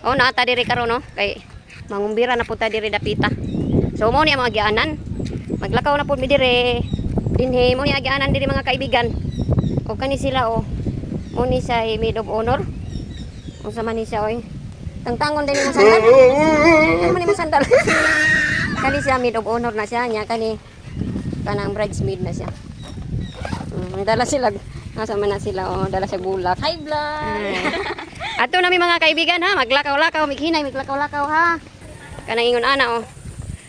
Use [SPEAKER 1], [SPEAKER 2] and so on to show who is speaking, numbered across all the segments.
[SPEAKER 1] Oh, naata diri karon no. Kay mangumbira na punta diri dapita. So mo ni ang mga gianan. Maglakaw na pud mi diri. Dinhi mo ni agianan diri mga kaibigan. O kani sila o. Mo ni sa maid of honor. Unsa man ni siya oy. Tangtangon din mo sandal. Ano man ni mo sandal. Kani siya maid of honor na siya nya kani kanang bridesmaid na siya. Dala sila. Nasa man na sila o dala sa bulak.
[SPEAKER 2] Hi vlog.
[SPEAKER 1] Ato na mi mga kaibigan ha, maglakaw-lakaw, mighinay, maglakaw-lakaw ha. Kanang ingon ana o.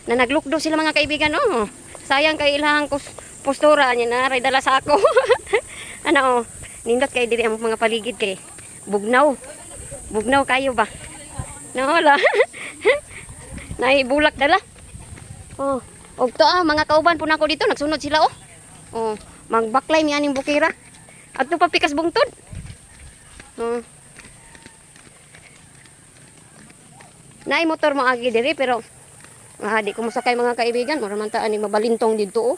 [SPEAKER 1] Na naglukdo sila mga kaibigan o. Sayang kay ilang postura niya na ray dala sa ako. Ano o, nindot kay diri ang mga paligid kay bugnaw. Bugnaw kayo ba? Nawala. Naibulak dala. Oh, og to mga kauban po nako dito nagsunod sila oh. Oh, magbaklay mi aning bukira. Adto pa pikas bungtod. Oh. Naay motor mo agi diri pero di ko masakay mga kaibigan, mura man ta ani mabalintong dito oh.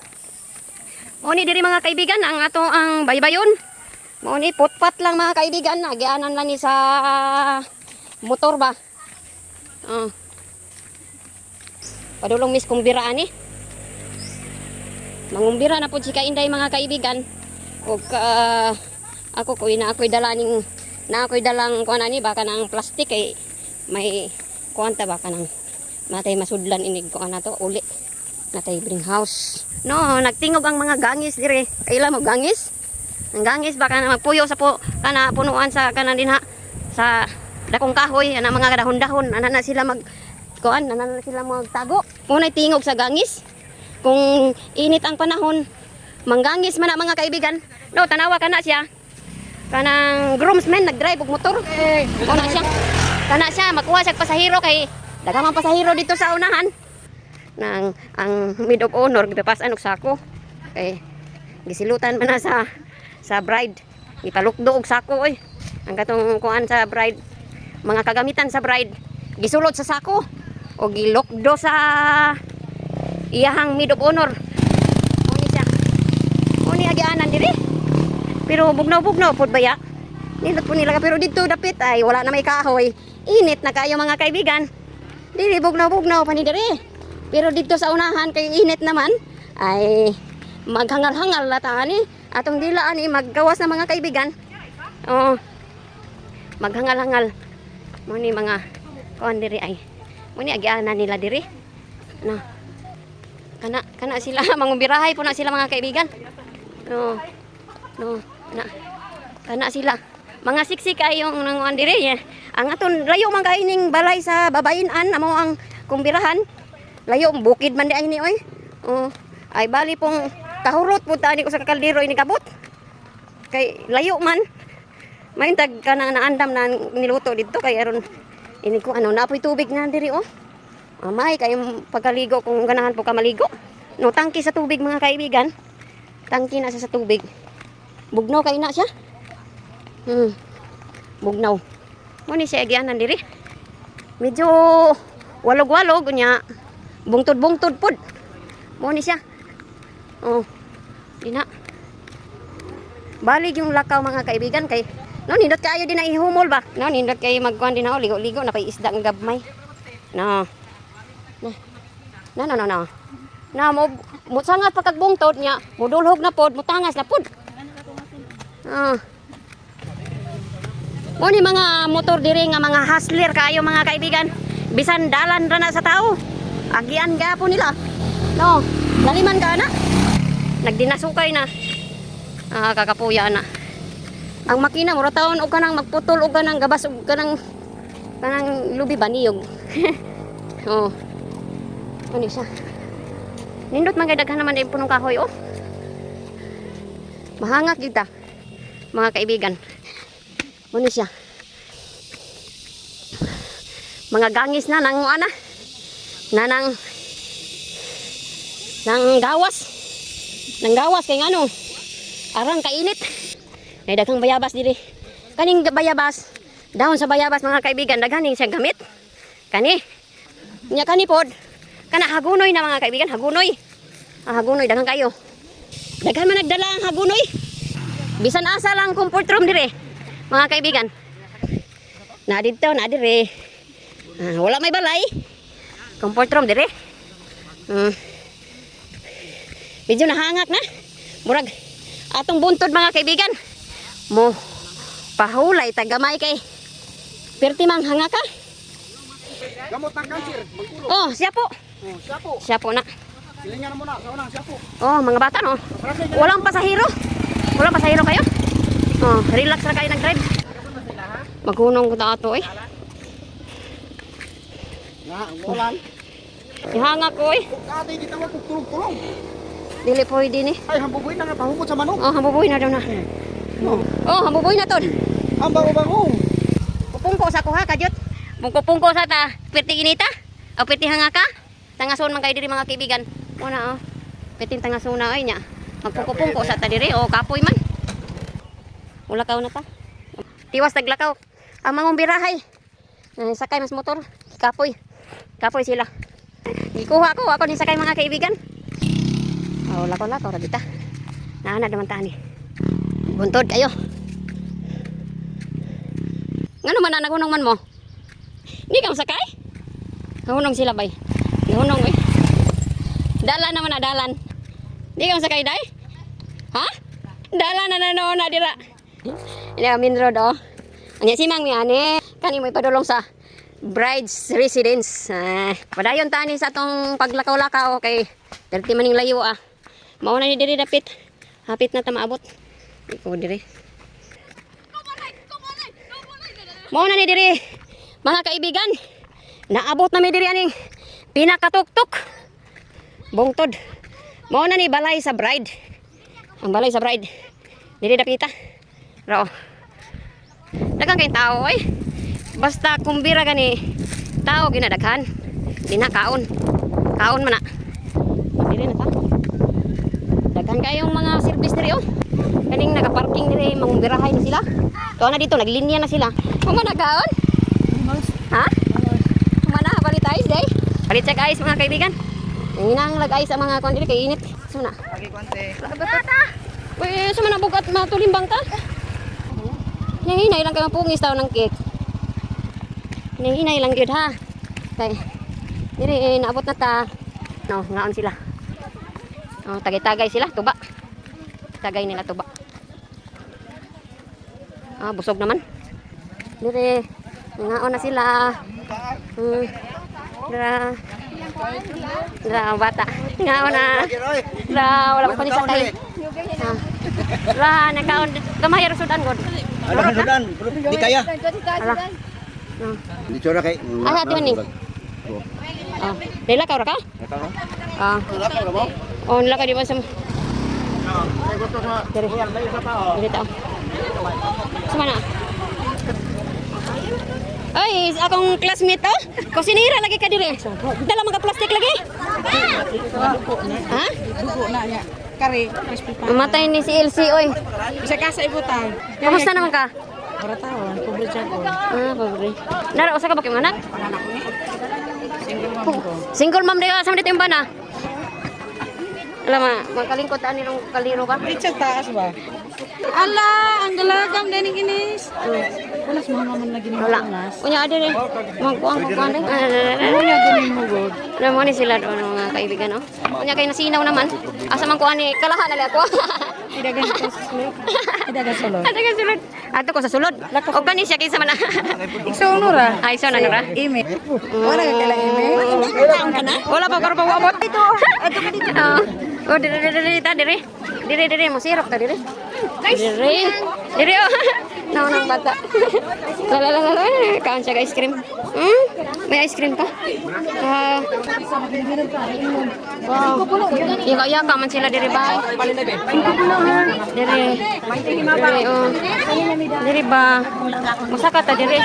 [SPEAKER 1] Mo ni diri mga kaibigan ang ato ang baybayon. Mo ni putpat lang mga kaibigan, agianan lang ni sa motor ba. Padulong mis kumbira ani. Mangumbira na pud si Kainday mga kaibigan. Og ako ko ina ako'y dalaning na ako'y dalang kuan ani baka nang plastic kay may kuanta baka nang matay masudlan inig ko ana to uli natay bring house no nagtingog ang mga gangis dire kaila mo gangis ang gangis baka na magpuyo sa kana punuan sa kana din ha sa dakong kahoy ana mga dahon-dahon ana na sila mag kuan ana na sila magtago unay tingog sa gangis kung init ang panahon manggangis man na mga kaibigan no tanawa kana siya kanang groomsman nagdrive og motor kana siya makuha sa pasahero kay daghang pasahero dito sa unahan nang ang maid of honor gipapasan og sako kay gisilutan man na sa bride gipalukdo og sako oy ang katong kuan sa bride mga kagamitan sa bride gisulod sa sako o gilokdo sa iyahang maid of honor oni siya oni agianan diri pero bugnaw-bugnaw pud baya nindot po nila pero dito dapit ay wala na may kahoy init na kayo mga kaibigan diri bugnaw-bugnaw pa ni diri pero dito sa unahan kay init naman ay maghangal-hangal na tani atong dila ani maggawas na mga kaibigan oh maghangal-hangal mo ni mga kuan diri ay mo ni agianan nila diri no kana sila mangumbirahay po na sila mga kaibigan no kana sila mga siksik ay yung nanguan diri ang aton layo man kaining balay sa babayin-an amo ang kumbirahan layo bukid man di ay ni oy ay bali pong kahurot pud tani ko sa kaldero ini kabot kay layo man may tag kanang naandam na niluto dito kay aron ini ko ano napoy tubig na diri may kay pagkaligo kung ganahan po ka maligo no tangki sa tubig mga kaibigan tangki na sa tubig bugnaw kay na siya bugnaw mo ni siya agianan diri medyo walog-walog nya bungtod-bungtod pod mo ni siya di na balig yung lakaw mga kaibigan kay no nindot kayo din na ihumol ba no nindot kayo magkuan din na ligo-ligo na pay isda ang gabmay no mo sangat pagkagbungtod nya mudulhog na pod mutangas na pod mo ni mga motor diri nga mga hustler kayo mga kaibigan bisan dalan ra na sa tao agian gapo nila no laliman ka na nagdinasukay na kakapuya na ang makina mura taon og kanang magputol og kanang gabas og kanang lubi ba niyog ano siya nindot man kay daghan naman din punong kahoy mahangak kita mga kaibigan ano siya mga gangis na nang ana nang gawas kay ngano arang kainit nay daghang bayabas diri kaning bayabas dahon sa bayabas mga kaibigan daghan siya gamit kani nya kani pod kana hagunoy na mga kaibigan hagunoy daghan kayo daghan man nagdala ang hagunoy bisan asa lang comfort room dire mga kaibigan na dito na dire Wala may balay. Comfort room dire. Medyo nahangak na. Murag atong buntod mga kaibigan. Mo pahulay tagamay kay perti mang hangak ka.
[SPEAKER 2] Gamot ng cancer, magpulo.
[SPEAKER 1] Oh, siya po.
[SPEAKER 2] Oh, siya po.
[SPEAKER 1] Siya po na.
[SPEAKER 2] Silingan mo na, sa unang siya po.
[SPEAKER 1] Oh, mga bata no. Walang pasahero. Walang pasahero kayo? Oh, relax na kayo nag-drive. Maghunong ko ta ato eh.
[SPEAKER 2] Nga, ang ulan.
[SPEAKER 1] Ihangak ko eh.
[SPEAKER 2] Ate, di tawag kong tulong-tulong.
[SPEAKER 1] Dili po din eh.
[SPEAKER 2] Ay, hambuboy na nga, pahukot sa manok.
[SPEAKER 1] Oh, hambuboy na daw na. Oh, hambuboy na to.
[SPEAKER 2] Ang bango-bango.
[SPEAKER 1] Pupungko sa kuha kadyot. Pungko-pungko sa ta. Pwede inita. O pwede hangaka. Tangason man kayo diri mga kaibigan. Una oh. Pwede tangasona ay nya. Magpungko-pungko sa ta diri. O kapoy man. Ulakaw na ta. Tiwas taglakaw. Ang mga birahay. Sakay mas motor. Kapoy. Kapoy sila. Ikuha ko. Ako din sakay mga kaibigan. Oh, lakaw-lakaw ra kita. Naana naman ta ni. Buntod kayo. Ngano man na nagunong man mo? Hindi ka masakay? Nahunong sila bay. Nahunong eh. Dalan naman na dalan. Hindi ka masakay day? Ha? Dalan na nanoon na dira. Ini amin road oh. Anya si Mang Miane. Kani mo ipadulong sa bride's residence. Padayon tani sa atong paglakaw-lakaw kay 30 maning layo ah. Mao na ni diri dapit. Hapit na ta maabot. Iko diri. Mao na ni diri. Mga kaibigan, naabot na mi diri aning pinakatuktok. Bungtod. Mao na ni balay sa bride. Ang balay sa bride. Diri dapita. Ro. Daghang kay tao eh. Basta kumbira gani tao ginadaghan. Dina kaon. Kaon man na. Diri na ta. Daghan kayong mga service diri oh. Kaning nagaparking diri mangbirahay na sila. Tuwa na dito naglinya na sila. Kumana kaon? Ha? Kumana palit ice day? Palit check ice mga kaibigan. Inang lag-ice ang mga kuan diri kay init. Suna.
[SPEAKER 2] Lagi konti.
[SPEAKER 1] Uy, sumana bugat matulimbang ta. Hinay lang kay mapungis taw ng cake. Hinay lang gyud ha. Kay diri naabot na ta. No, ngaon sila. Oh, tagay-tagay sila, tuba. Tagay nila tuba. Ah, busog naman. Dire, ngaon na sila. Dira bata. Ngaon na. Dira, wala pa ni sakay. Dira, nakaon. Gamay ra sudan god.
[SPEAKER 2] Ano ka sudan? Di kaya.
[SPEAKER 1] Ala.
[SPEAKER 2] Di tsura kay.
[SPEAKER 1] Ah, ati man ni. Ah, dila ka ra ka? Ah. Oh, nila ka di ba sa Diri. Diri ta. Sumana. Ay, akong classmate to. Kusinira lagi ka dire. Dala mga plastic lagi. Ha?
[SPEAKER 3] Dugo na niya. Kari, crispy pa.
[SPEAKER 1] Mamatay ni si Elsie oy.
[SPEAKER 3] Isa ka sa ibutan.
[SPEAKER 1] Kamusta naman ka?
[SPEAKER 3] Para tawon, pobre siya ko.
[SPEAKER 1] Ah, pobre. Nara usa ka ba kay anak?
[SPEAKER 3] Anak ni. Single mom ko.
[SPEAKER 1] Single mom di ka sa dito yung bana. Alam ma, magkalingkot ani nung kaliro ka.
[SPEAKER 3] Richard taas ba? Ala, ang galagam din kinis. Unas mga man lagi ni
[SPEAKER 1] Wala.
[SPEAKER 3] unas.
[SPEAKER 1] Kunya ada rin. Magkuang din.
[SPEAKER 3] Unya ganin mo god.
[SPEAKER 1] Alam mo ni sila doon mga kaibigan no. Kunya kay nasinaw naman. Asa man kuan ni kalahan ali ako.
[SPEAKER 3] Idagan ko sa sulod. Idagan sulod.
[SPEAKER 1] Ada ka sulod. Ato ko sa sulod. O kani siya kinsa man.
[SPEAKER 3] Ikso nura.
[SPEAKER 1] Ay so na nura.
[SPEAKER 3] Ime. Wala ka kala ime.
[SPEAKER 1] Wala pa karon pa abot. Ito. Ito ka dito. Oh, diri mo sirok ta diri. Diri oh. Naunang bata. Lala. Kaon siya ice cream. May ice cream pa. Wow. Yaka man sila diri ba? Diri. Oh. Diri ba? Musaka ta diri.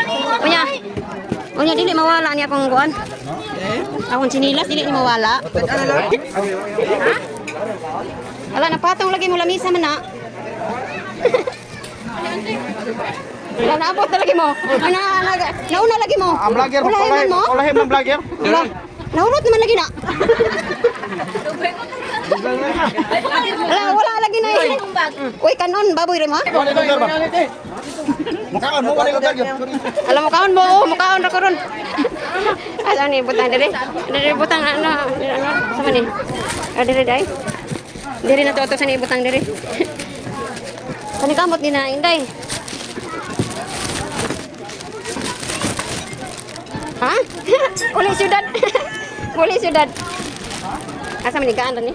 [SPEAKER 1] Unya dili mawala niya akong kuan. Akong sinilas dili ni mawala. Ala napatong lagi mo lamisa man na. Wala naabot na lagi mo. Nauna lagi mo.
[SPEAKER 2] Ang vlogger
[SPEAKER 1] Wala man mo.
[SPEAKER 2] Wala him ang vlogger.
[SPEAKER 1] Wala. Naunot naman lagi na. Wala lagi na eh. Uy, kanon, baboy rin mo.
[SPEAKER 2] Mukaan mo wala ko vlogger.
[SPEAKER 1] Alam mo kaon mo, mukhaon ra ko ron. Asa ni butang diri? Diri butang ano? Sama ni? Diri dai. Diri na to sa ni butang diri. Kani kamot ni na inday. Ha? Uli syudad. Uli syudad. Asa man ni kaan ni?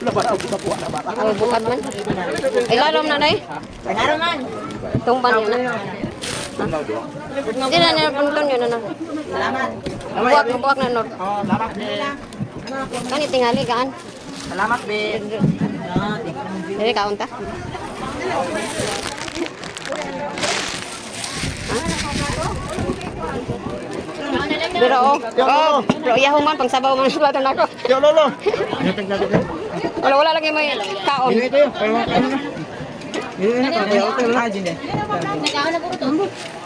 [SPEAKER 1] Oh, bukat man. Ilarom na day.
[SPEAKER 3] Araw man.
[SPEAKER 1] Tumban yun na. Hindi na napunton yun na.
[SPEAKER 3] Salamat.
[SPEAKER 1] Mabuak na Nord.
[SPEAKER 3] Oh, salamat be.
[SPEAKER 1] Kani tingali kaan.
[SPEAKER 3] Salamat be.
[SPEAKER 1] Dili kaon ta. Pero pero iyahong man pang sabaw man sulatan ako.
[SPEAKER 2] Yo lolo.
[SPEAKER 1] Wala lagi may kaon.
[SPEAKER 2] Ini ito. Ini na hotel na din eh.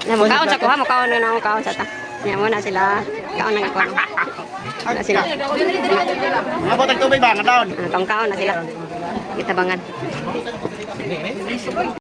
[SPEAKER 1] Na mo kaon sa kuha mo kaon na ako kaon sa ta. Nya mo na sila kaon nang ikuan. Na sila.
[SPEAKER 2] Ako tagtubig ba nga taon?
[SPEAKER 1] Tong kaon na sila. Kita bangan.